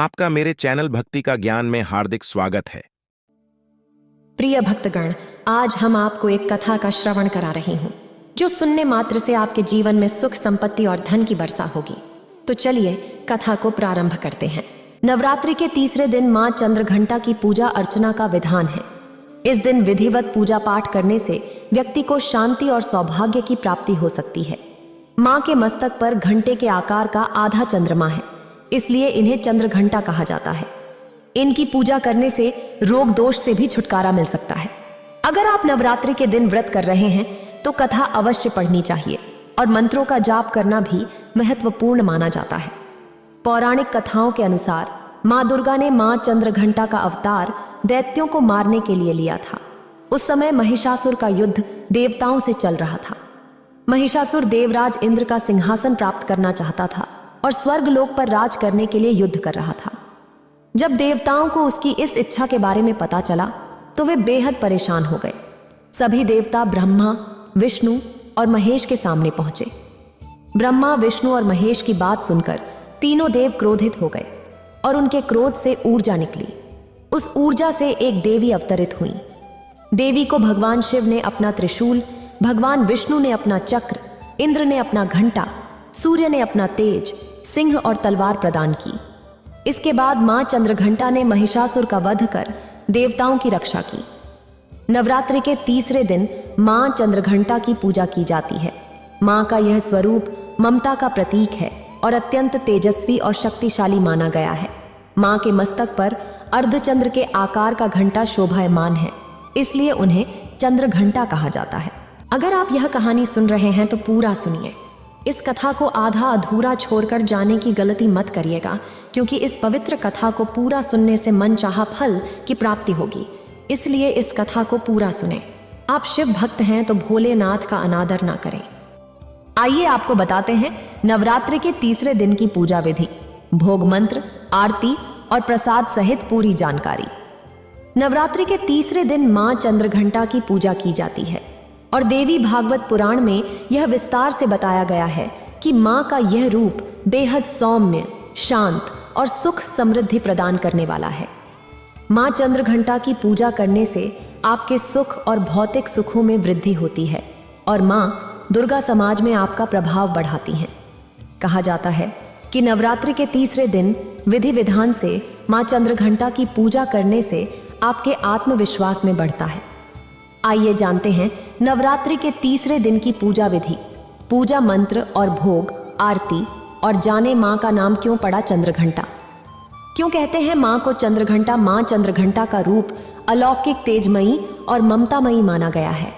आपका मेरे चैनल भक्ति का ज्ञान में हार्दिक स्वागत है। प्रिय भक्तगण, आज हम आपको एक कथा का श्रवण करा रही हूँ जो सुनने मात्र से आपके जीवन में सुख, संपत्ति और धन की वर्षा होगी। तो चलिए कथा को प्रारंभ करते हैं। नवरात्रि के तीसरे दिन माँ चंद्रघंटा की पूजा अर्चना का विधान है। इस दिन विधिवत पूजा पाठ करने से व्यक्ति को शांति और सौभाग्य की प्राप्ति हो सकती है। माँ के मस्तक पर घंटे के आकार का आधा चंद्रमा है, इसलिए इन्हें चंद्रघंटा कहा जाता है। इनकी पूजा करने से रोग दोष से भी छुटकारा मिल सकता है। अगर आप नवरात्रि के दिन व्रत कर रहे हैं तो कथा अवश्य पढ़नी चाहिए और मंत्रों का जाप करना भी महत्वपूर्ण माना जाता है। पौराणिक कथाओं के अनुसार माँ दुर्गा ने माँ चंद्रघंटा का अवतार दैत्यों को मारने के लिए लिया था। उस समय महिषासुर का युद्ध देवताओं से चल रहा था। महिषासुर देवराज इंद्र का सिंहासन प्राप्त करना चाहता था और स्वर्ग लोक पर राज करने के लिए युद्ध कर रहा था। जब देवताओं को उसकी इस इच्छा के बारे में पता चला तो वे बेहद परेशान हो गए। सभी देवता ब्रह्मा, विष्णु और महेश के सामने पहुंचे। ब्रह्मा, विष्णु और महेश की बात सुनकर तीनों देव क्रोधित हो गए और उनके क्रोध से ऊर्जा निकली। उस ऊर्जा से एक देवी अवतरित हुई। देवी को भगवान शिव ने अपना त्रिशूल, भगवान विष्णु ने अपना चक्र, इंद्र ने अपना घंटा, सूर्य ने अपना तेज, सिंह और तलवार प्रदान की। इसके बाद मां चंद्रघंटा ने महिषासुर का वध कर देवताओं की रक्षा की। नवरात्रि के तीसरे दिन मां चंद्रघंटा की पूजा की जाती है। मां का यह स्वरूप ममता का प्रतीक है और अत्यंत तेजस्वी और शक्तिशाली माना गया है। मां के मस्तक पर अर्धचंद्र के आकार का घंटा शोभायमान है, इसलिए उन्हें चंद्रघंटा कहा जाता है। अगर आप यह कहानी सुन रहे हैं तो पूरा सुनिए। इस कथा को आधा अधूरा छोड़कर जाने की गलती मत करिएगा, क्योंकि इस पवित्र कथा को पूरा सुनने से मनचाहा फल की प्राप्ति होगी। इसलिए इस कथा को पूरा सुने। आप शिव भक्त हैं तो भोलेनाथ का अनादर ना करें। आइए आपको बताते हैं नवरात्रि के तीसरे दिन की पूजा विधि, भोग मंत्र, आरती और प्रसाद सहित पूरी जानकारी। नवरात्रि के तीसरे दिन मां चंद्रघंटा की पूजा की जाती है और देवी भागवत पुराण में यह विस्तार से बताया गया है कि मां का यह रूप बेहद सौम्य, शांत और सुख समृद्धि प्रदान करने वाला है। मां चंद्रघंटा की पूजा करने से आपके सुख और भौतिक सुखों में वृद्धि होती है और मां दुर्गा समाज में आपका प्रभाव बढ़ाती हैं। कहा जाता है कि नवरात्रि के तीसरे दिन विधि विधान से मां चंद्रघंटा की पूजा करने से आपके आत्मविश्वास में बढ़ता है। आइए जानते हैं नवरात्रि के तीसरे दिन की पूजा विधि, पूजा मंत्र और भोग, आरती और जाने मां का नाम क्यों पड़ा चंद्रघंटा। क्यों कहते हैं मां को चंद्रघंटा? मां चंद्रघंटा का रूप अलौकिक, तेजमयी और ममतामयी माना गया है।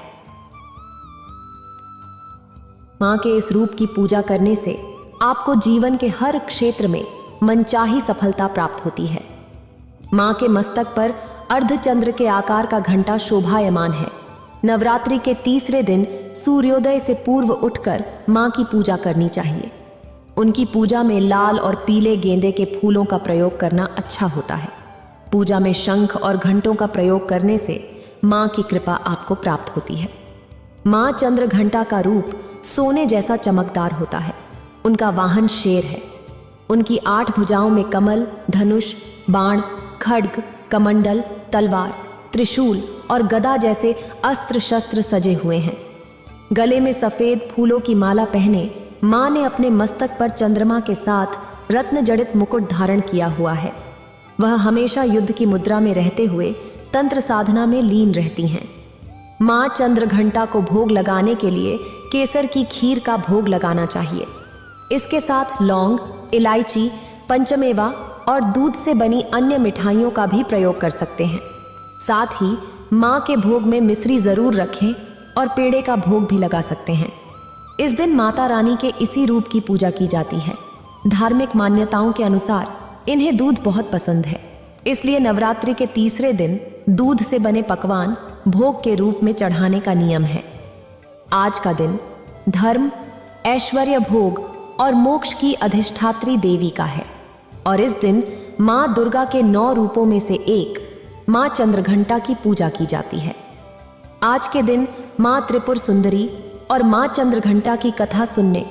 मां के इस रूप की पूजा करने से आपको जीवन के हर क्षेत्र में मनचाही सफलता प्राप्त होती है। मां के मस्तक पर अर्धचंद्र के आकार का घंटा शोभायमान है। नवरात्रि के तीसरे दिन सूर्योदय से पूर्व उठकर मां की पूजा करनी चाहिए। उनकी पूजा में लाल और पीले गेंदे के फूलों का प्रयोग करना अच्छा होता है। पूजा में शंख और घंटों का प्रयोग करने से मां की कृपा आपको प्राप्त होती है। मां चंद्रघंटा का रूप सोने जैसा चमकदार होता है। उनका वाहन शेर है। उनकी 8 भुजाओं में कमल, धनुष, बाण, खड्ग, कमंडल, तलवार, त्रिशूल और गदा जैसे अस्त्र शस्त्र सजे हुए हैं। गले में सफेद फूलों की माला पहने मां ने अपने मस्तक पर चंद्रमा के साथ रत्न जड़ित मुकुट धारण किया हुआ है। वह हमेशा युद्ध की मुद्रा में रहते हुए तंत्र साधना में लीन रहती हैं। मां चंद्रघंटा को भोग लगाने के लिए केसर की खीर का भोग लगाना चाहिए। इसके साथ लौंग, इलायची, पंचमेवा और दूध से बनी अन्य मिठाइयों का भी प्रयोग कर सकते हैं। साथ ही मां के भोग में मिश्री जरूर रखें और पेड़े का भोग भी लगा सकते हैं। इस दिन माता रानी के इसी रूप की पूजा की जाती है। धार्मिक मान्यताओं के अनुसार इन्हें दूध बहुत पसंद है, इसलिए नवरात्रि के तीसरे दिन दूध से बने पकवान भोग के रूप में चढ़ाने का नियम है। आज का दिन धर्म, ऐश्वर्य, भोग और मोक्ष की अधिष्ठात्री देवी का है और इस दिन मां दुर्गा के 9 रूपों में से एक मां चंद्रघंटा की पूजा की जाती है। आज के दिन मां त्रिपुर सुंदरी और मां चंद्रघंटा की कथा सुनने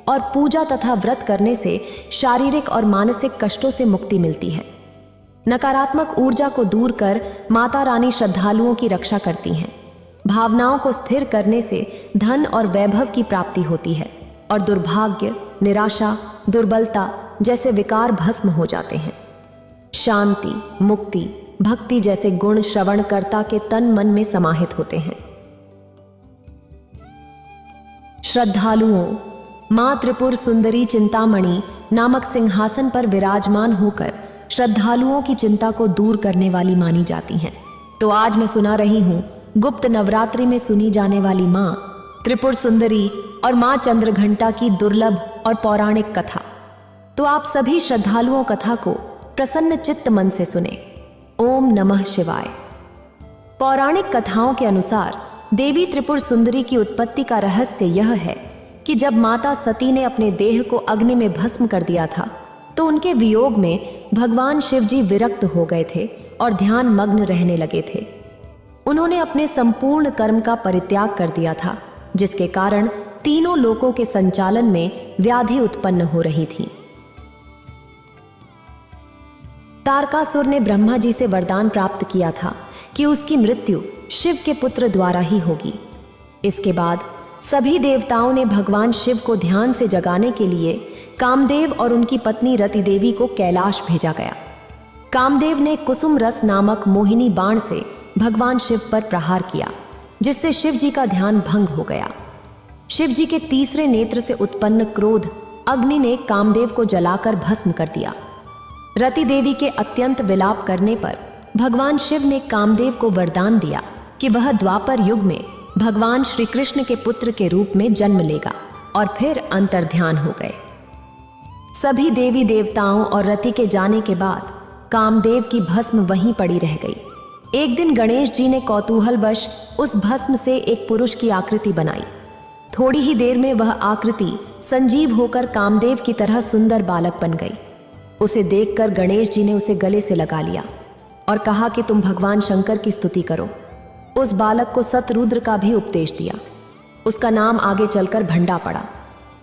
और पूजा तथा व्रत करने से शारीरिक और मानसिक कष्टों से मुक्ति मिलती है। नकारात्मक ऊर्जा को दूर कर माता रानी श्रद्धालुओं की रक्षा करती हैं। भावनाओं को स्थिर करने से धन और वैभव की प्राप्ति होती है और दुर्भाग्य, निराशा, दुर्बलता जैसे विकार भस्म हो जाते हैं। शांति, मुक्ति, भक्ति जैसे गुण श्रवणकर्ता के तन मन में समाहित होते हैं। श्रद्धालुओं, मां त्रिपुर सुंदरी चिंतामणि नामक सिंहासन पर विराजमान होकर श्रद्धालुओं की चिंता को दूर करने वाली मानी जाती हैं। तो आज मैं सुना रही हूं गुप्त नवरात्रि में सुनी जाने वाली मां त्रिपुर सुंदरी और मां चंद्रघंटा की दुर्लभ और पौराणिक कथा। तो आप सभी श्रद्धालुओं कथा को प्रसन्न चित्त मन से सुने। ओम नमः शिवाय। पौराणिक कथाओं के अनुसार देवी त्रिपुर सुंदरी की उत्पत्ति का रहस्य यह है कि जब माता सती ने अपने देह को अग्नि में भस्म कर दिया था तो उनके वियोग में भगवान शिव जी विरक्त हो गए थे और ध्यान मग्न रहने लगे थे। उन्होंने अपने संपूर्ण कर्म का परित्याग कर दिया था, जिसके कारण तीनों लोकों के संचालन में व्याधि उत्पन्न हो रही थी। तारकासुर ने ब्रह्मा जी से वरदान प्राप्त किया था कि उसकी मृत्यु शिव के पुत्र द्वारा ही होगी। इसके बाद सभी देवताओं ने भगवान शिव को ध्यान से जगाने के लिए कामदेव और उनकी पत्नी रति देवी को कैलाश भेजा गया। कामदेव ने कुसुम रस नामक मोहिनी बाण से भगवान शिव पर प्रहार किया, जिससे शिव जी का ध्यान भंग हो गया। शिव जी के तीसरे नेत्र से उत्पन्न क्रोध अग्नि ने कामदेव को जलाकर भस्म कर दिया। रति देवी के अत्यंत विलाप करने पर भगवान शिव ने कामदेव को वरदान दिया कि वह द्वापर युग में भगवान श्री कृष्ण के पुत्र के रूप में जन्म लेगा और फिर अंतर्ध्यान हो गए। सभी देवी देवताओं और रति के जाने के बाद कामदेव की भस्म वहीं पड़ी रह गई। एक दिन गणेश जी ने कौतूहलवश उस भस्म से एक पुरुष की आकृति बनाई। थोड़ी ही देर में वह आकृति संजीव होकर कामदेव की तरह सुंदर बालक बन गई। उसे देखकर गणेश जी ने उसे गले से लगा लिया और कहा कि तुम भगवान शंकर की स्तुति करो। उस बालक को सतरुद्र का भी उपदेश दिया। उसका नाम आगे चलकर भंडा पड़ा।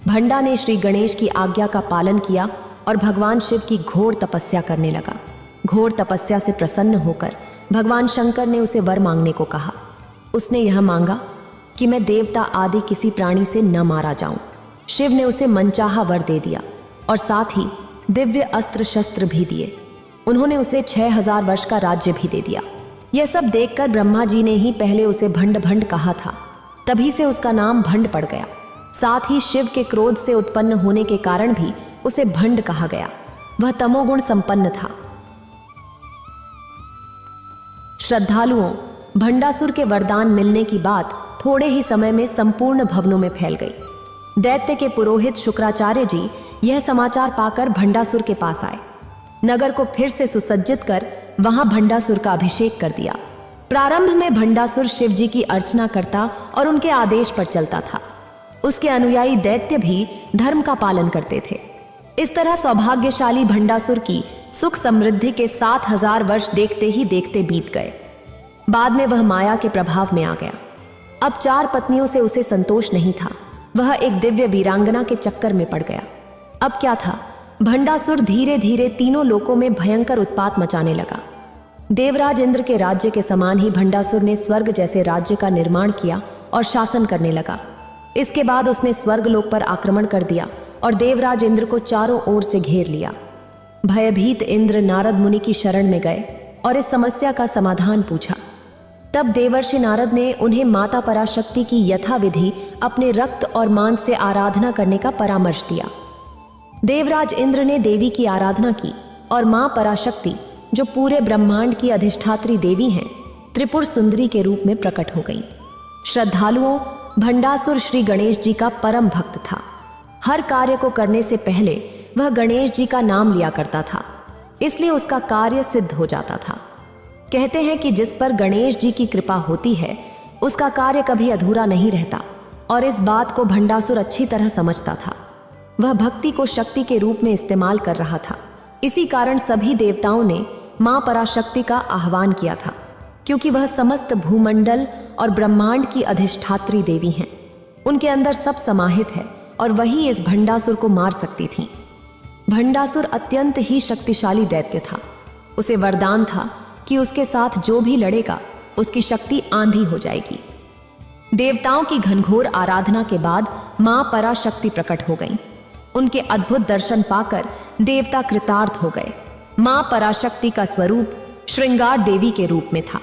भंडा ने श्री गणेश की आज्ञा का पालन किया और भगवान शिव की घोर तपस्या करने लगा। घोर तपस्या से प्रसन्न होकर भगवान शंकर ने उसे वर मांगने को कहा। उसने यह मांगा कि मैं देवता आदि किसी प्राणी से न मारा जाऊं। शिव ने उसे मनचाहा वर दे दिया और साथ ही दिव्य अस्त्र शस्त्र भी दिए। उन्होंने उसे 6000 वर्ष का राज्य भी दे दिया। यह सब देखकर ब्रह्मा जी ने ही पहले उसे भंड भंड कहा था, तभी से उसका नाम भंड पड़ गया। साथ ही शिव के क्रोध से उत्पन्न होने के कारण भी उसे भंड कहा गया। वह तमोगुण संपन्न था। श्रद्धालुओं, भंडासुर के वरदान मिलने की बात थोड़े ही समय में संपूर्ण भवनों में फैल गई। दैत्य के पुरोहित शुक्राचार्य जी यह समाचार पाकर भंडासुर के पास आए। नगर को फिर से सुसज्जित कर वहां भंडासुर का अभिषेक कर दिया। प्रारंभ में भंडासुर शिव जी की अर्चना करता और उनके आदेश पर चलता था। उसके अनुयायी दैत्य भी धर्म का पालन करते थे। इस तरह सौभाग्यशाली भंडासुर की सुख समृद्धि के 7000 वर्ष देखते ही देखते बीत गए। बाद में वह माया के प्रभाव में आ गया। अब 4 पत्नियों से उसे संतोष नहीं था। वह एक दिव्य वीरांगना के चक्कर में पड़ गया। अब क्या था, भंडासुर धीरे धीरे तीनों लोकों में भयंकर उत्पात मचाने लगा। देवराज इंद्र के राज्य के समान ही भंडासुर ने स्वर्ग जैसे राज्य का निर्माण किया और शासन करने लगा। इसके बाद उसने स्वर्ग लोक पर आक्रमण कर दिया और देवराज इंद्र को चारों ओर से घेर लिया। भयभीत इंद्र नारद मुनि की शरण में गए और इस समस्या का समाधान पूछा। तब देवर्षि नारद ने उन्हें माता पराशक्ति की यथाविधि अपने रक्त और मांस से आराधना करने का परामर्श दिया। देवराज इंद्र ने देवी की आराधना की और मां पराशक्ति, जो पूरे ब्रह्मांड की अधिष्ठात्री देवी हैं, त्रिपुर सुंदरी के रूप में प्रकट हो गई। श्रद्धालुओं, भंडासुर श्री गणेश जी का परम भक्त था। हर कार्य को करने से पहले वह गणेश जी का नाम लिया करता था, इसलिए उसका कार्य सिद्ध हो जाता था। कहते हैं कि जिस पर गणेश जी की कृपा होती है उसका कार्य कभी अधूरा नहीं रहता, और इस बात को भंडासुर अच्छी तरह समझता था। वह भक्ति को शक्ति के रूप में इस्तेमाल कर रहा था। इसी कारण सभी देवताओं ने मां पराशक्ति का आह्वान किया था, क्योंकि वह समस्त भूमंडल और ब्रह्मांड की अधिष्ठात्री देवी हैं। उनके अंदर सब समाहित है और वही इस भंडासुर को मार सकती थीं। भंडासुर अत्यंत ही शक्तिशाली दैत्य था। उसे वरदान था कि उसके साथ जो भी लड़ेगा उसकी शक्ति आंधी हो जाएगी। देवताओं की घनघोर आराधना के बाद मां पराशक्ति प्रकट हो गईं। उनके अद्भुत दर्शन पाकर देवता कृतार्थ हो गए। मां पराशक्ति का स्वरूप श्रृंगार देवी के रूप में था।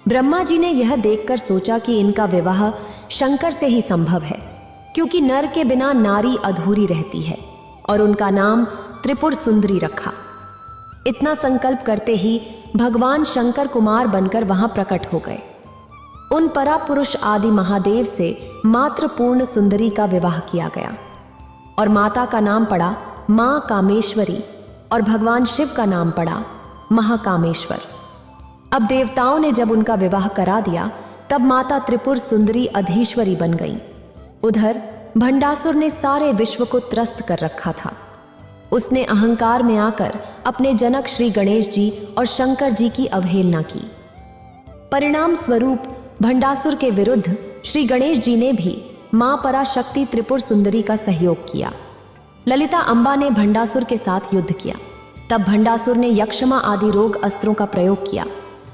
ब्रह्मा जी ने यह देखकर सोचा कि इनका विवाह शंकर से ही संभव है, क्योंकि नर के बिना नारी अधूरी रहती है, और उनका नाम त्रिपुर सुंदरी रखा। इतना संकल्प करते ही भगवान शंकर कुमार बनकर वहां प्रकट हो गए। उन परापुरुष आदि महादेव से मात्र पूर्ण सुंदरी का विवाह किया गया और माता का नाम पड़ा मां कामेश्वरी और भगवान शिव का नाम पड़ा महाकामेश्वर। अब देवताओं ने जब उनका विवाह करा दिया तब माता त्रिपुर सुंदरी अधीश्वरी बन गईं। उधर भंडासुर ने सारे विश्व को त्रस्त कर रखा था। उसने अहंकार में आकर अपने जनक श्री गणेश जी और शंकर जी की अवहेलना की। परिणाम स्वरूप भंडासुर के विरुद्ध श्री गणेश जी ने भी मां पराशक्ति त्रिपुर सुंदरी का सहयोग किया। ललिता अंबा ने भंडासुर के साथ युद्ध किया। तब भंडासुर ने यक्षमा आदि रोग अस्त्रों का प्रयोग किया।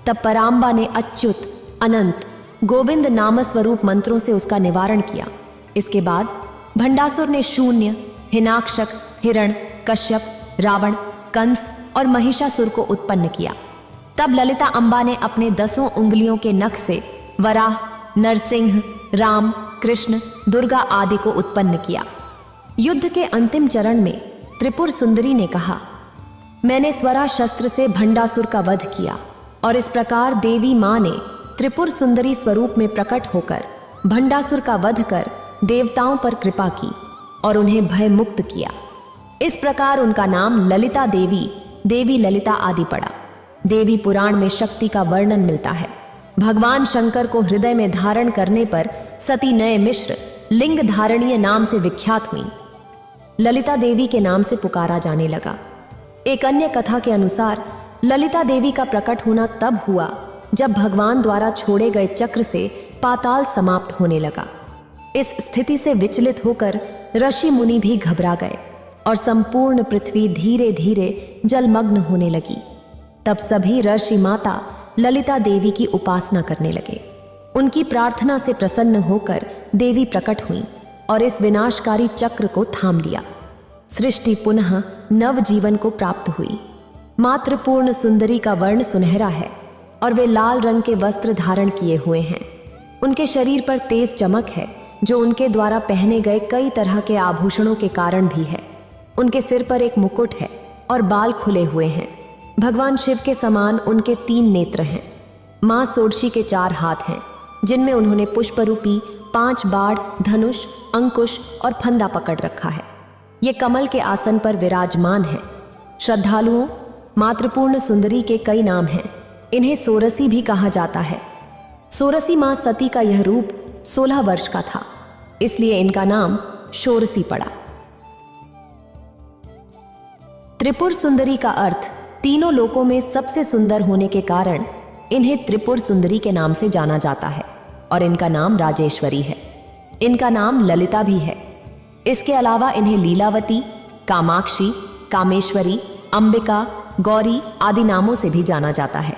तब परांबा ने अच्युत, अनंत, गोविंद नाम स्वरूप मंत्रों से उसका निवारण किया। इसके बाद भंडासुर ने शून्य, हिनाक्षक, हिरण, कश्यप, रावण, कंस और महिषासुर को उत्पन्न किया। तब ललिता अंबा ने अपने 10 उंगलियों के नख से वराह, नरसिंह, राम, कृष्ण, दुर्गा आदि को उत्पन्न किया। युद्ध के अंतिम चरण में त्रिपुर सुंदरी ने कहा, मैंने स्वरा शस्त्र से भंडासुर का वध किया, और इस प्रकार देवी मां ने त्रिपुर सुंदरी स्वरूप में प्रकट होकर भंडासुर का वध कर देवताओं पर कृपा की और उन्हें भय मुक्त किया। इस प्रकार उनका नाम ललिता देवी, देवी ललिता आदि पड़ा। देवी पुराण में शक्ति का वर्णन मिलता है। भगवान शंकर को हृदय में धारण करने पर सती नय मिश्र लिंग धारणीय नाम से विख्यात हुई। ललिता देवी के नाम से पुकारा जाने लगा। एक अन्य कथा के अनुसार ललिता देवी का प्रकट होना तब हुआ जब भगवान द्वारा छोड़े गए चक्र से पाताल समाप्त होने लगा। इस स्थिति से विचलित होकर ऋषि मुनि भी घबरा गए और संपूर्ण पृथ्वी धीरे धीरे जलमग्न होने लगी। तब सभी ऋषि माता ललिता देवी की उपासना करने लगे। उनकी प्रार्थना से प्रसन्न होकर देवी प्रकट हुई और इस विनाशकारी चक्र को थाम लिया। सृष्टि पुनः नव जीवन को प्राप्त हुई। मात्र पूर्ण सुंदरी का वर्ण सुनहरा है और वे लाल रंग के वस्त्र धारण किए हुए हैं। उनके शरीर पर तेज चमक है जो उनके द्वारा पहने गए कई तरह के आभूषणों के कारण भी है। उनके सिर पर एक मुकुट है और बाल खुले हुए हैं। भगवान शिव के समान उनके 3 नेत्र हैं। मां सोडशी के 4 हाथ हैं जिनमें उन्होंने पुष्परूपी 5 बाढ़, धनुष, अंकुश और फंदा पकड़ रखा है। ये कमल के आसन पर विराजमान है। श्रद्धालुओं, मातृपूर्ण सुंदरी के कई नाम हैं। इन्हें सोरसी भी कहा जाता है। सोरसी मां सती का यह रूप 16 वर्ष का था, इसलिए इनका नाम शोरसी पड़ा। त्रिपुर सुंदरी का अर्थ तीनों लोकों में सबसे सुंदर होने के कारण इन्हें त्रिपुर सुंदरी के नाम से जाना जाता है और इनका नाम राजेश्वरी है। इनका नाम ललिता भी है। इसके अलावा इन्हें लीलावती, कामाक्षी, कामेश्वरी, अंबिका, गौरी आदि नामों से भी जाना जाता है।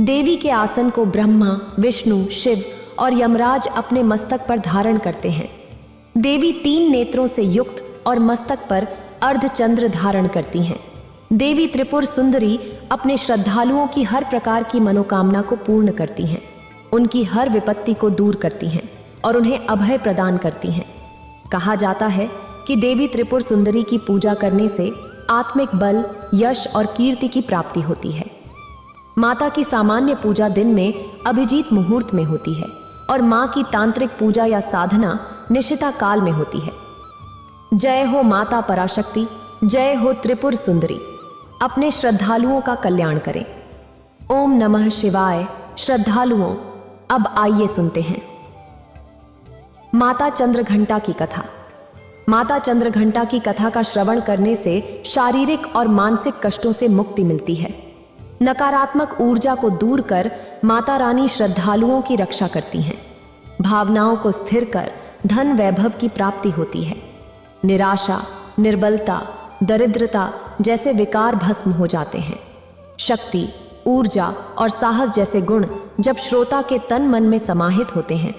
देवी के आसन को ब्रह्मा, विष्णु, शिव और यमराज अपने मस्तक पर धारण करते हैं। देवी 3 नेत्रों से युक्त और मस्तक पर अर्धचंद्र धारण करती हैं। देवी त्रिपुर सुंदरी अपने श्रद्धालुओं की हर प्रकार की मनोकामना को पूर्ण करती हैं, उनकी हर विपत्ति को दूर करती हैं और उन्हें अभय प्रदान करती हैं। कहा जाता है कि देवी त्रिपुर सुंदरी की पूजा करने से आत्मिक बल, यश और कीर्ति की प्राप्ति होती है। माता की सामान्य पूजा दिन में अभिजीत मुहूर्त में होती है और मां की तांत्रिक पूजा या साधना निशिता काल में होती है। जय हो माता पराशक्ति, जय हो त्रिपुर सुंदरी। अपने श्रद्धालुओं का कल्याण करें। ओम नमः शिवाय। श्रद्धालुओं, अब आइए सुनते हैं माता चंद्रघंटा की कथा। माता चंद्रघंटा की कथा का श्रवण करने से शारीरिक और मानसिक कष्टों से मुक्ति मिलती है। नकारात्मक ऊर्जा को दूर कर माता रानी श्रद्धालुओं की रक्षा करती हैं। भावनाओं को स्थिर कर धन वैभव की प्राप्ति होती है। निराशा, निर्बलता, दरिद्रता जैसे विकार भस्म हो जाते हैं। शक्ति, ऊर्जा और साहस जैसे गुण जब श्रोता के तन मन में समाहित होते हैं,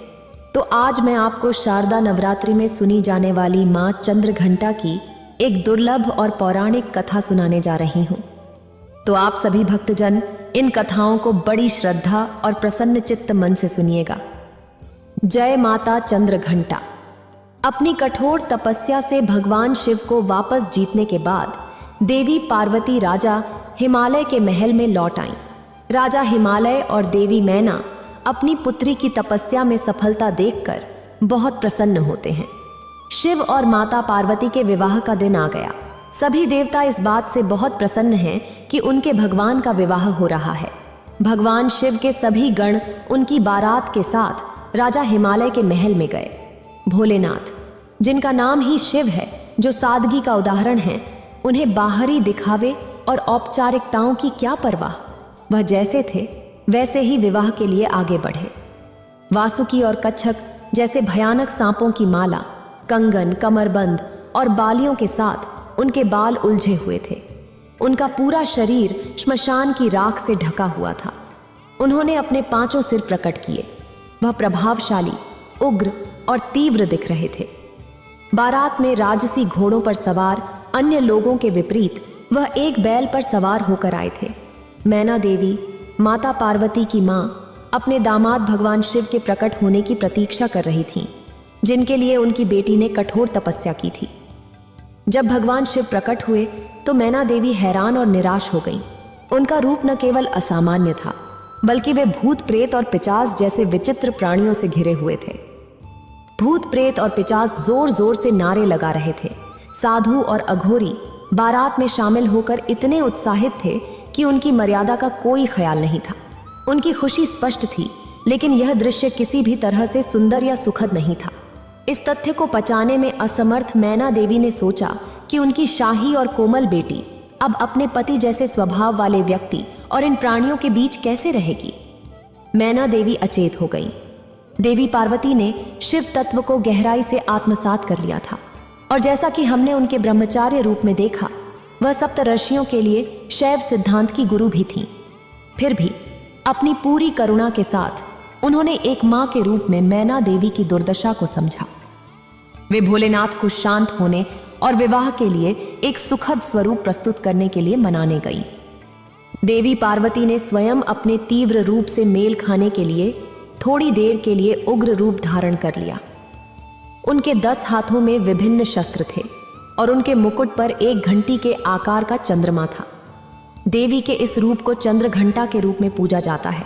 तो आज मैं आपको शारदा नवरात्रि में सुनी जाने वाली मां चंद्रघंटा की एक दुर्लभ और पौराणिक कथा सुनाने जा रही हूं। तो आप सभी भक्तजन इन कथाओं को बड़ी श्रद्धा और प्रसन्न चित्त मन से सुनिएगा। जय माता चंद्रघंटा। अपनी कठोर तपस्या से भगवान शिव को वापस जीतने के बाद देवी पार्वती राजा हिमालय के महल में लौट आईं। राजा हिमालय और देवी मैना अपनी पुत्री की तपस्या में सफलता देखकर बहुत प्रसन्न होते हैं। शिव और माता पार्वती के विवाह का दिन आ गया। सभी देवता इस बात से बहुत प्रसन्न हैं कि उनके भगवान का विवाह हो रहा है। भगवान शिव के सभी गण उनकी बारात के साथ राजा हिमालय के महल में गए। भोलेनाथ, जिनका नाम ही शिव है, जो सादगी का उदाहरण है, उन्हें बाहरी दिखावे और औपचारिकताओं की क्या परवाह। वह जैसे थे वैसे ही विवाह के लिए आगे बढ़े। वासुकी और कच्छप जैसे भयानक सांपों की माला, कंगन, कमरबंद और बालियों के साथ उनके बाल उलझे हुए थे। उनका पूरा शरीर श्मशान की राख से ढका हुआ था। उन्होंने अपने 5 सिर प्रकट किए। वह प्रभावशाली, उग्र और तीव्र दिख रहे थे। बारात में राजसी घोड़ों पर सवार अन्य लोगों के विपरीत वह एक बैल पर सवार होकर आए थे। मैना देवी, माता पार्वती की मां, अपने दामाद भगवान शिव के प्रकट होने की प्रतीक्षा कर रही थीं, जिनके लिए उनकी बेटी ने कठोर तपस्या की थी। जब भगवान शिव प्रकट हुए तो मैना देवी हैरान और निराश हो गई। उनका रूप न केवल असामान्य था, बल्कि वे भूत प्रेत और पिचास जैसे विचित्र प्राणियों से घिरे हुए थे। भूत प्रेत और पिचास जोर जोर से नारे लगा रहे थे। साधु और अघोरी बारात में शामिल होकर इतने उत्साहित थे कि उनकी मर्यादा का कोई ख्याल नहीं था। उनकी खुशी स्पष्ट थी, लेकिन यह दृश्य किसी भी तरह से सुंदर या सुखद नहीं था। इस तथ्य को पचाने में असमर्थ मैना देवी ने सोचा कि उनकी शाही और कोमल बेटी अब अपने पति जैसे स्वभाव वाले व्यक्ति और इन प्राणियों के बीच कैसे रहेगी। मैना देवी अचेत हो गई। देवी पार्वती ने शिव तत्व को गहराई से आत्मसात कर लिया था, और जैसा कि हमने उनके ब्रह्मचार्य रूप में देखा, वह सप्तऋषियों के लिए शैव सिद्धांत की गुरु भी थीं। फिर भी अपनी पूरी करुणा के साथ उन्होंने एक मां के रूप में मैना देवी की दुर्दशा को समझा। वे भोलेनाथ को शांत होने और विवाह के लिए एक सुखद स्वरूप प्रस्तुत करने के लिए मनाने गई। देवी पार्वती ने स्वयं अपने तीव्र रूप से मेल खाने के लिए थोड़ी देर के लिए उग्र रूप धारण कर लिया। उनके 10 हाथों में विभिन्न शस्त्र थे और उनके मुकुट पर एक घंटी के आकार का चंद्रमा था। देवी के इस रूप को चंद्रघंटा के रूप में पूजा जाता है।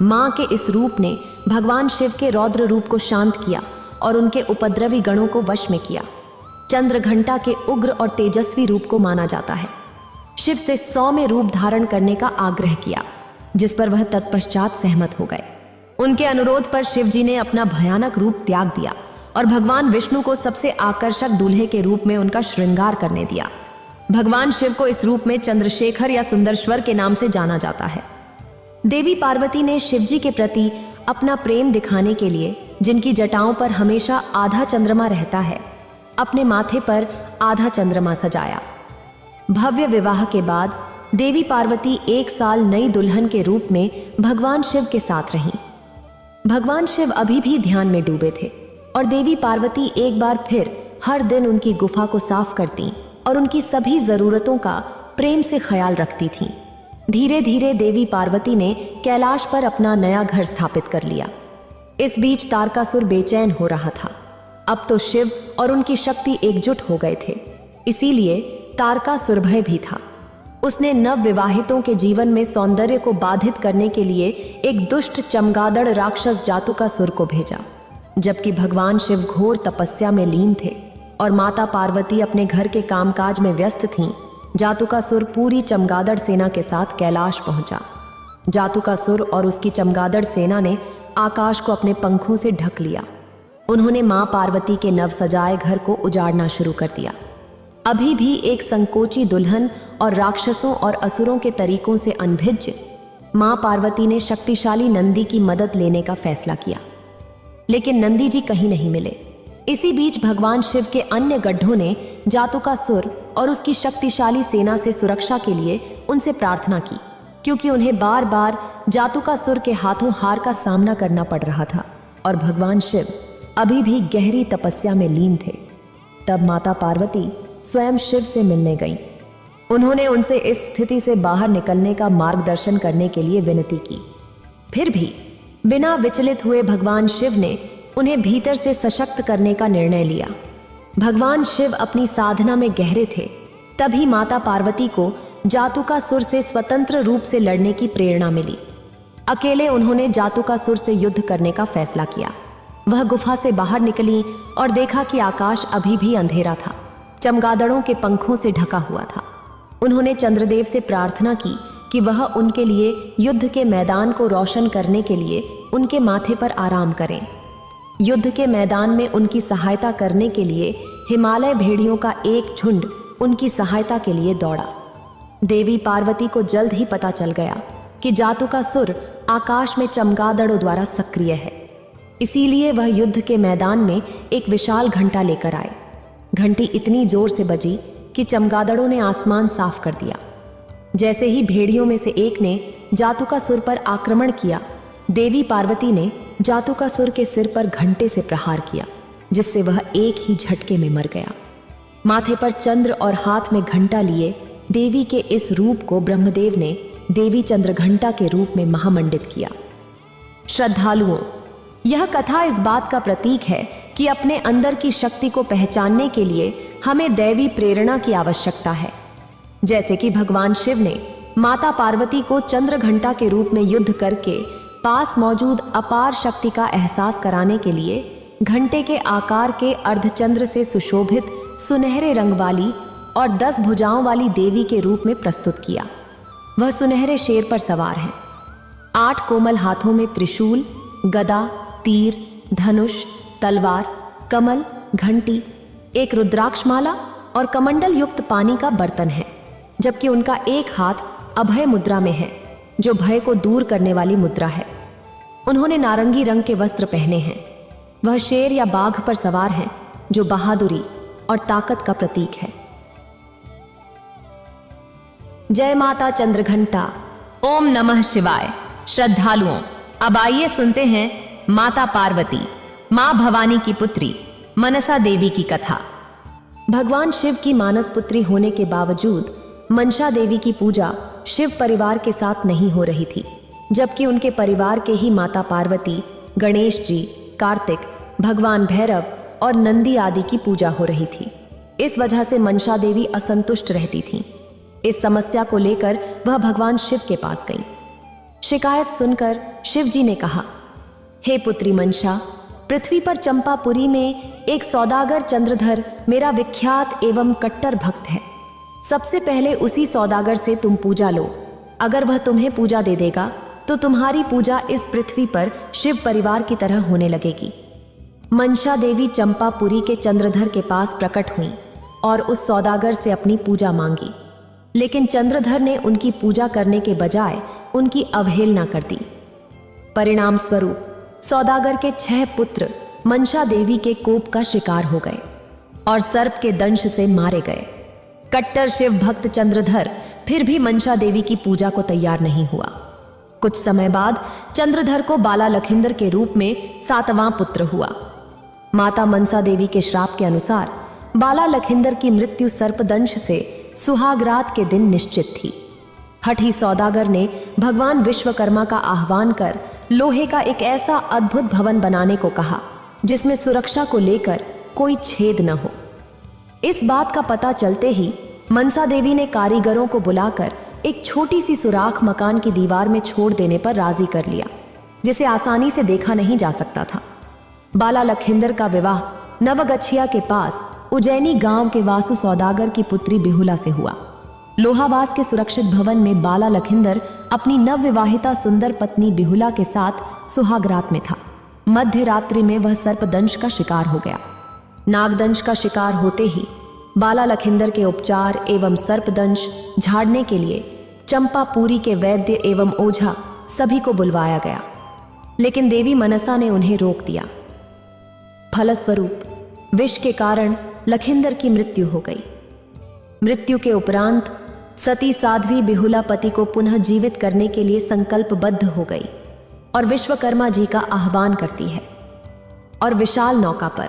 मां के इस रूप ने भगवान शिव के रौद्र रूप को शांत किया और उनके उपद्रवी गणों को वश में किया। चंद्रघंटा के उग्र और तेजस्वी रूप को माना जाता है। शिव से 100 में रूप धारण करने का आग्रह किया, जिस पर वह तत्पश्चात सहमत हो गए। उनके अनुरोध पर शिव जी ने अपना भयानक रूप त्याग दिया और भगवान विष्णु को सबसे आकर्षक दूल्हे के रूप में उनका श्रृंगार करने दिया। भगवान शिव को इस रूप में चंद्रशेखर या सुंदरश्वर के नाम से जाना जाता है। देवी पार्वती ने शिवजी के प्रति अपना प्रेम दिखाने के लिए, जिनकी जटाओं पर हमेशा आधा चंद्रमा रहता है, अपने माथे पर आधा चंद्रमा सजाया। भव्य विवाह के बाद देवी पार्वती 1 साल नई दुल्हन के रूप में भगवान शिव के साथ रहीं। भगवान शिव अभी भी ध्यान में डूबे थे और देवी पार्वती एक बार फिर हर दिन उनकी गुफा को साफ करती और उनकी सभी जरूरतों का प्रेम से ख्याल रखती थीं। धीरे धीरे देवी पार्वती ने कैलाश पर अपना नया घर स्थापित कर लिया। इस बीच तारकासुर बेचैन हो रहा था। अब तो शिव और उनकी शक्ति एकजुट हो गए थे, इसीलिए तारकासुर भय भी था। उसने नव विवाहितों के जीवन में सौंदर्य को बाधित करने के लिए एक दुष्ट चमगादड़ राक्षस जातुकासुर को भेजा। जबकि भगवान शिव घोर तपस्या में लीन थे और माता पार्वती अपने घर के कामकाज में व्यस्त थीं, जातुकासुर पूरी चमगादड़ सेना के साथ कैलाश पहुंचा। जातुकासुर और उसकी चमगादड़ सेना ने आकाश को अपने पंखों से ढक लिया। उन्होंने मां पार्वती के नव सजाए घर को उजाड़ना शुरू कर दिया। अभी भी एक संकोची दुल्हन और राक्षसों और असुरों के तरीकों से अनभिज्ञ मां पार्वती ने शक्तिशाली नंदी की मदद लेने का फैसला किया, लेकिन नंदी जी कहीं नहीं मिले। इसी बीच भगवान शिव के अन्य गड्ढों ने जातुकासुर और उसकी शक्तिशाली सेना से सुरक्षा के लिए उनसे प्रार्थना की, क्योंकि उन्हें बार बार जातुकासुर के हाथों हार का सामना करना पड़ रहा था और भगवान शिव अभी भी गहरी तपस्या में लीन थे। तब माता पार्वती स्वयं शिव से मिलने गईं। उन्होंने उनसे इस स्थिति से बाहर निकलने का मार्गदर्शन करने के लिए विनती की। फिर भी बिना विचलित हुए भगवान शिव ने उन्हें भीतर से सशक्त करने का निर्णय लिया। भगवान शिव अपनी साधना में गहरे थे, तभी माता पार्वती को जातुकासुर से स्वतंत्र रूप से लड़ने की प्रेरणा मिली। अकेले उन्होंने जातुकासुर से युद्ध करने का फैसला किया। वह गुफा से बाहर निकली और देखा कि आकाश अभी भी अंधेरा था, चमगादड़ों के पंखों से ढका हुआ था। उन्होंने चंद्रदेव से प्रार्थना की कि वह उनके लिए युद्ध के मैदान को रोशन करने के लिए उनके माथे पर आराम करें। युद्ध के मैदान में उनकी सहायता करने के लिए हिमालय भेड़ियों का एक झुंड उनकी सहायता के लिए दौड़ा। देवी पार्वती को जल्द ही पता चल गया कि जातुकासुर आकाश में चमगादड़ों द्वारा सक्रिय है, इसीलिए वह युद्ध के मैदान में एक विशाल घंटा लेकर आए। घंटी इतनी जोर से बजी कि चमगादड़ों ने आसमान साफ कर दिया। जैसे ही भेड़ियों में से एक ने जातुकासुर पर आक्रमण किया, देवी पार्वती ने जातुकासुर के सिर पर घंटे से प्रहार किया, जिससे वह एक ही झटके में मर गया। माथे पर चंद्र और हाथ में घंटा लिए देवी के इस रूप को ब्रह्मदेव ने देवी चंद्रघंटा के रूप में महामंडित किया। श्रद्धालुओं, यह कथा इस बात का प्रतीक है कि अपने अंदर की शक्ति को पहचानने के लिए हमें दैवी प्रेरणा की आवश्यकता है। जैसे कि भगवान शिव ने माता पार्वती को चंद्रघंटा के रूप में युद्ध करके पास मौजूद अपार शक्ति का एहसास कराने के लिए घंटे के आकार के अर्धचंद्र से सुशोभित सुनहरे रंग वाली और 10 भुजाओं वाली देवी के रूप में प्रस्तुत किया। वह सुनहरे शेर पर सवार हैं। 8 कोमल हाथों में त्रिशूल, गदा, तीर, धनुष, तलवार, कमल, घंटी, एक रुद्राक्षमाला और कमंडल युक्त पानी का बर्तन है, जबकि उनका एक हाथ अभय मुद्रा में है, जो भय को दूर करने वाली मुद्रा है। उन्होंने नारंगी रंग के वस्त्र पहने हैं। वह शेर या बाघ पर सवार हैं, जो बहादुरी और ताकत का प्रतीक है। जय माता चंद्रघंटा। ओम नमः शिवाय। श्रद्धालुओं, अब आइए सुनते हैं माता पार्वती, मां भवानी की पुत्री मनसा देवी की कथा। भगवान शिव की मानस पुत्री होने के बावजूद मनसा देवी की पूजा शिव परिवार के साथ नहीं हो रही थी, जबकि उनके परिवार के ही माता पार्वती, गणेश जी, कार्तिक, भगवान भैरव और नंदी आदि की पूजा हो रही थी। इस वजह से मनसा देवी असंतुष्ट रहती थीं। इस समस्या को लेकर वह भगवान शिव के पास गई। शिकायत सुनकर शिव जी ने कहा, हे पुत्री मनसा, पृथ्वी पर चंपापुरी में एक सौदागर चंद्रधर मेरा विख्यात एवं कट्टर भक्त है। सबसे पहले उसी सौदागर से तुम पूजा लो। अगर वह तुम्हें पूजा दे देगा तो तुम्हारी पूजा इस पृथ्वी पर शिव परिवार की तरह होने लगेगी। मनसा देवी चंपापुरी के चंद्रधर के पास प्रकट हुई और उस सौदागर से अपनी पूजा मांगी, लेकिन चंद्रधर ने उनकी पूजा करने के बजाय उनकी अवहेलना कर दी। परिणाम स्वरूप सौदागर के 6 पुत्र मनसा देवी के कोप का शिकार हो गए और सर्प के दंश से मारे गए। कट्टर शिव भक्त चंद्रधर फिर भी मनसा देवी की पूजा को तैयार नहीं हुआ। कुछ समय बाद चंद्रधर को बाला लखिंदर के रूप में 7वां पुत्र हुआ। माता मनसा देवी के श्राप के अनुसार बाला लखिंदर की मृत्यु सर्पदंश से सुहागरात के दिन निश्चित थी। हठी सौदागर ने भगवान विश्वकर्मा का आह्वान कर लोहे का एक ऐसा अद्भुत भवन बनाने को कहा जिसमें सुरक्षा को लेकर कोई छेद न हो। इस बात का पता चलते ही मनसा देवी ने कारीगरों को बुलाकर एक छोटी सी सुराख मकान की दीवार में छोड़ देने पर राजी कर लिया, जिसे आसानी से देखा नहीं जा सकता था। बाला लखिंदर का विवाह नवगछिया के पास उज्जैनी गांव के वासु सौदागर की पुत्री बिहुला से हुआ। लोहावास के सुरक्षित भवन में बाला लखिंदर अपनी नवविवाहिता सुंदर पत्नी बिहुला के साथ सुहागरात में था। मध्य रात्रि में वह सर्पदंश का शिकार हो गया। नागदंश का शिकार होते ही बाला लखिंदर के उपचार एवं सर्पदंश झाड़ने के लिए चंपापुरी के वैद्य एवं ओझा सभी को बुलवाया गया, लेकिन देवी मनसा ने उन्हें रोक दिया। फलस्वरूप विष के कारण लखिंदर की मृत्यु हो गई। मृत्यु के उपरांत सती साध्वी बिहुला पति को पुनः जीवित करने के लिए संकल्पबद्ध हो गई और विश्वकर्मा जी का आह्वान करती है। और विशाल नौका पर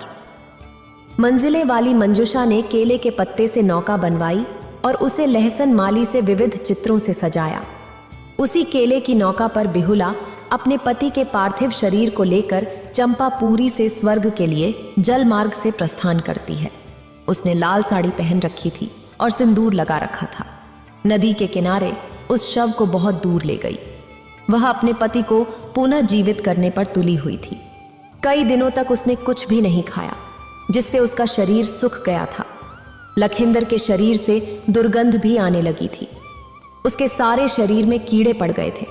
मंजिलें वाली मंजुषा ने केले के पत्ते से नौका बनवाई और उसे लहसन माली से विविध चित्रों से सजाया। उसी केले की नौका पर बिहुला अपने पति के पार्थिव शरीर को लेकर चंपापुरी से स्वर्ग के लिए जल मार्ग से प्रस्थान करती है। उसने लाल साड़ी पहन रखी थी और सिंदूर लगा रखा था। नदी के किनारे उस शव को बहुत दूर ले गई। वह अपने पति को पुनः जीवित करने पर तुली हुई थी। कई दिनों तक उसने कुछ भी नहीं खाया, जिससे उसका शरीर सूख गया था। लखिंदर के शरीर से दुर्गंध भी आने लगी थी। उसके सारे शरीर में कीड़े पड़ गए थे,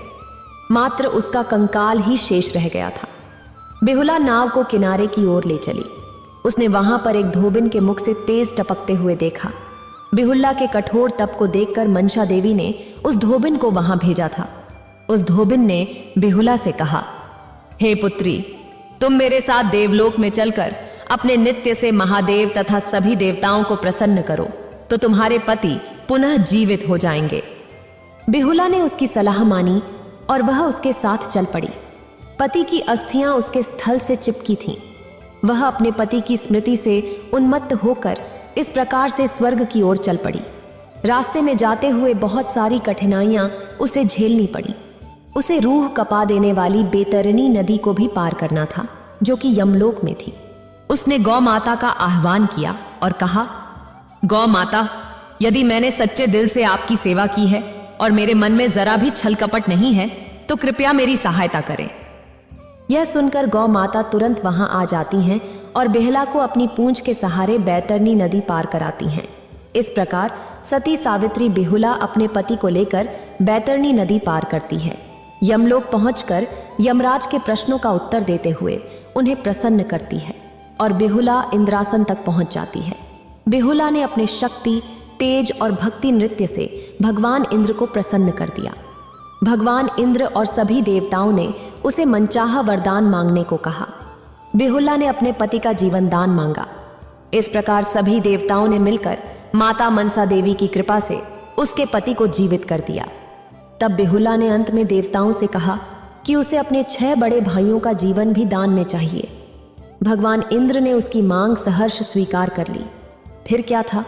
मात्र उसका कंकाल ही शेष रह गया था। बिहुला नाव को किनारे की ओर ले चली। उसने वहां पर एक धोबिन के मुख से तेज टपकते हुए देखा। बिहुला के कठोर तप को देखकर मनसा देवी ने उस धोबिन को वहां भेजा था। उस धोबिन ने बिहुला से कहा, हे पुत्री, तुम मेरे साथ देवलोक में चलकर अपने नित्य से महादेव तथा सभी देवताओं को प्रसन्न करो, तो तुम्हारे पति पुनः जीवित हो जाएंगे। बिहुला ने उसकी सलाह मानी और वह उसके साथ चल पड़ी। पति की अस्थियां उसके स्थल से चिपकी थीं। वह अपने पति की स्मृति से उन्मत्त होकर इस प्रकार से स्वर्ग की ओर चल पड़ी। रास्ते में जाते हुए बहुत सारी कठिनाइयां उसे झेलनी पड़ी। उसे रूह कपा देने वाली बेतरनी नदी को भी पार करना था, जो कि यमलोक में थी। उसने गौ माता का आह्वान किया और कहा, गौ माता, यदि मैंने सच्चे दिल से आपकी सेवा की है और मेरे मन में जरा भी छल कपट नहीं है, तो कृपया मेरी सहायता करें। यह सुनकर गौ माता तुरंत वहां आ जाती हैं और बेहला को अपनी पूंछ के सहारे बैतरनी नदी पार कराती हैं। इस प्रकार सती सावित्री बिहुला अपने पति को लेकर बैतरनी नदी पार करती है। यमलोक पहुंचकर यमराज के प्रश्नों का उत्तर देते हुए उन्हें प्रसन्न करती है और बिहुला इंद्रासन तक पहुंच जाती है। बिहुला ने अपने शक्ति, तेज और भक्ति नृत्य से भगवान इंद्र को प्रसन्न कर दिया। भगवान इंद्र और सभी देवताओं ने उसे मनचाहा वरदान मांगने को कहा। बिहुला ने अपने पति का जीवन दान मांगा। इस प्रकार सभी देवताओं ने मिलकर माता मनसा देवी की कृपा से उसके पति को जीवित कर दिया। तब बिहुला ने अंत में देवताओं से कहा कि उसे अपने 6 बड़े भाइयों का जीवन भी दान में चाहिए। भगवान इंद्र ने उसकी मांग सहर्ष स्वीकार कर ली। फिर क्या था,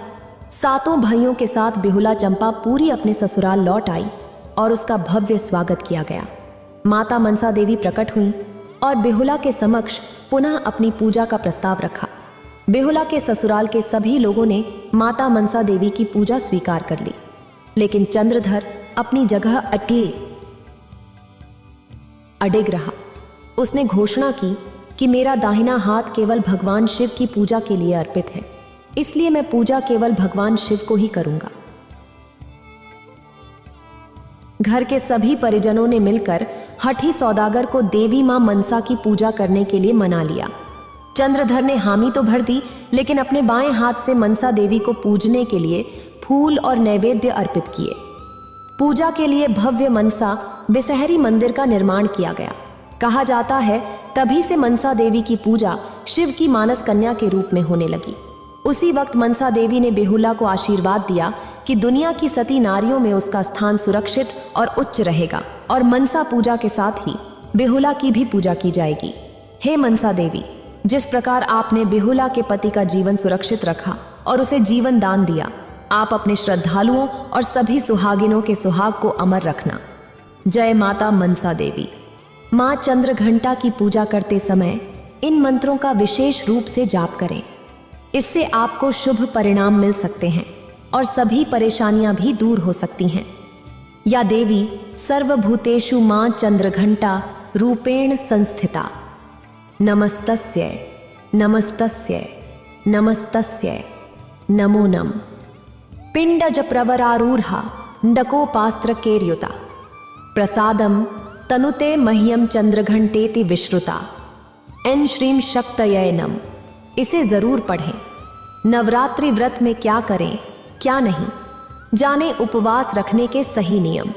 7 भाइयों के साथ बिहुला चंपापुरी अपने ससुराल लौट आई और उसका भव्य स्वागत किया गया। माता मनसा देवी प्रकट हुई और बिहुला के समक्ष पुनः अपनी पूजा का प्रस्ताव रखा। बिहुला के ससुराल के सभी लोगों ने माता मनसा देवी की पूजा स्वीकार कर ली, लेकिन चंद्रधर अपनी जगह अडिग रहा। उसने घोषणा की कि मेरा दाहिना हाथ केवल भगवान शिव की पूजा के लिए अर्पित है, इसलिए मैं पूजा केवल भगवान शिव को ही करूंगा। घर के सभी परिजनों ने मिलकर हठी सौदागर को देवी मां मनसा की पूजा करने के लिए मना लिया। चंद्रधर ने हामी तो भर दी, लेकिन अपने बाएं हाथ से मनसा देवी को पूजने के लिए फूल और नैवेद्य अर्पित किए। पूजा के लिए भव्य मनसा बिसहरी मंदिर का निर्माण किया गया। कहा जाता है तभी से मनसा देवी की पूजा शिव की मानस कन्या के रूप में होने लगी। उसी वक्त मनसा देवी ने बिहुला को आशीर्वाद दिया कि दुनिया की सती नारियों में उसका स्थान सुरक्षित और उच्च रहेगा और मनसा पूजा के साथ ही बिहुला की भी पूजा की जाएगी। हे मनसा देवी, जिस प्रकार आपने बिहुला के पति का जीवन सुरक्षित रखा और उसे जीवन दान दिया, आप अपने श्रद्धालुओं और सभी सुहागिनों के सुहाग को अमर रखना। जय माता मनसा देवी। मां चंद्र घंटा की पूजा करते समय इन मंत्रों का विशेष रूप से जाप करें। इससे आपको शुभ परिणाम मिल सकते हैं और सभी परेशानियां भी दूर हो सकती हैं। या देवी सर्वभूतेषु मां चंद्रघंटा रूपेण संस्थिता। नमस्तस्यै नमस्तस्यै नमस्तस्यै नमो नम। पिंडज प्रवरारूढ़ा डकोपास्त्र केर्युता प्रसादम तनुते मह्यम चंद्रघंटेति विश्रुता। एन श्रीम शक्तये नम। इसे जरूर पढ़ें। नवरात्रि व्रत में क्या करें क्या नहीं, जाने उपवास रखने के सही नियम।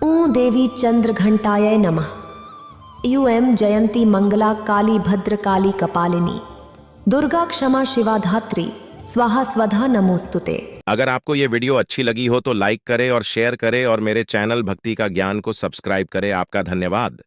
ॐ देवी चंद्र घंटाय नमः। यूएम जयंती मंगला काली भद्र काली कपालिनी। दुर्गा क्षमा शिवा धात्री स्वाहा स्वधा नमोस्तुते। अगर आपको ये वीडियो अच्छी लगी हो तो लाइक करें और शेयर करें और मेरे चैनल भक्ति का ज्ञान को सब्सक्राइब करें। आपका धन्यवाद।